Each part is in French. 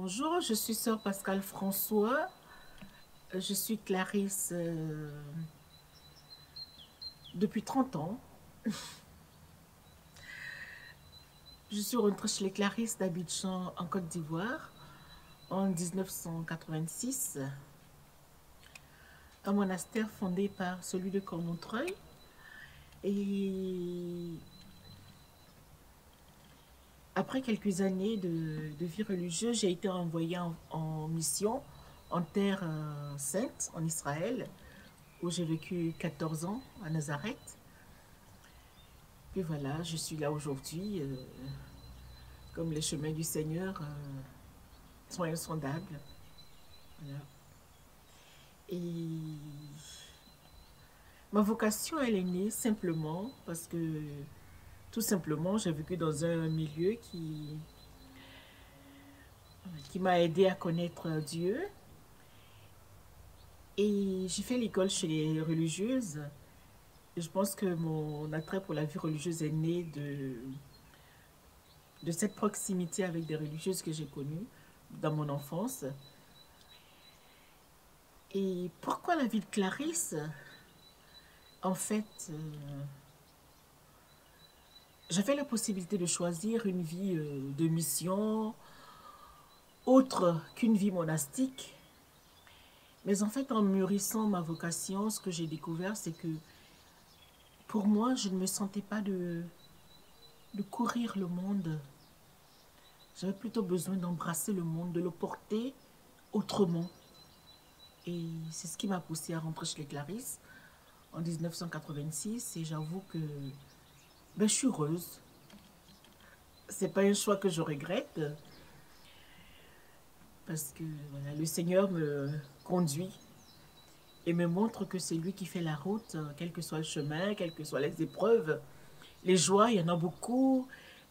Bonjour, je suis sœur Pascal François. Je suis Clarisse depuis 30 ans. Je suis rentrée chez les Clarisses d'Abidjan en Côte d'Ivoire en 1986, un monastère fondé par celui de Cormontreuil. Et après quelques années de vie religieuse, j'ai été envoyée en mission en terre sainte, en Israël, où j'ai vécu 14 ans à Nazareth. Puis voilà, je suis là aujourd'hui, comme les chemins du Seigneur sont insondables. Voilà. Et ma vocation, elle est née simplement parce que, tout simplement, j'ai vécu dans un milieu qui m'a aidé à connaître Dieu. Et j'ai fait l'école chez les religieuses. Et je pense que mon attrait pour la vie religieuse est né de cette proximité avec des religieuses que j'ai connues dans mon enfance. Et pourquoi la vie de Clarisse? En fait, j'avais la possibilité de choisir une vie de mission, autre qu'une vie monastique. Mais en fait, en mûrissant ma vocation, ce que j'ai découvert, c'est que pour moi, je ne me sentais pas de courir le monde. J'avais plutôt besoin d'embrasser le monde, de le porter autrement. Et c'est ce qui m'a poussée à rentrer chez les Clarisses en 1986. Et j'avoue que je suis heureuse. C'est pas un choix que je regrette parce que voilà, le Seigneur me conduit et me montre que c'est lui qui fait la route, quel que soit le chemin, quelles que soient les épreuves. Les joies, il y en a beaucoup,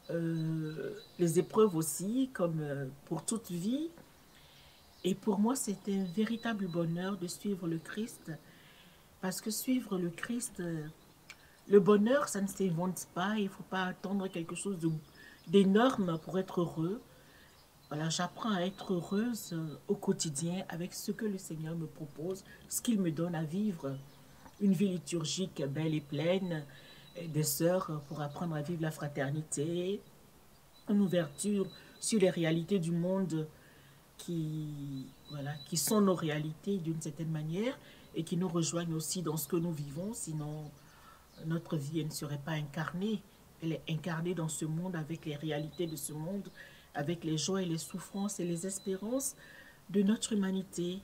les épreuves aussi, comme pour toute vie. Et pour moi, c'est un véritable bonheur de suivre le Christ, parce que suivre le Christ, le bonheur, ça ne s'invente pas, il ne faut pas attendre quelque chose d'énorme pour être heureux. Voilà, j'apprends à être heureuse au quotidien avec ce que le Seigneur me propose, ce qu'il me donne à vivre. Une vie liturgique belle et pleine, des sœurs pour apprendre à vivre la fraternité, une ouverture sur les réalités du monde qui sont nos réalités d'une certaine manière et qui nous rejoignent aussi dans ce que nous vivons. Sinon, notre vie elle ne serait pas incarnée. Elle est incarnée dans ce monde avec les réalités de ce monde, avec les joies et les souffrances et les espérances de notre humanité.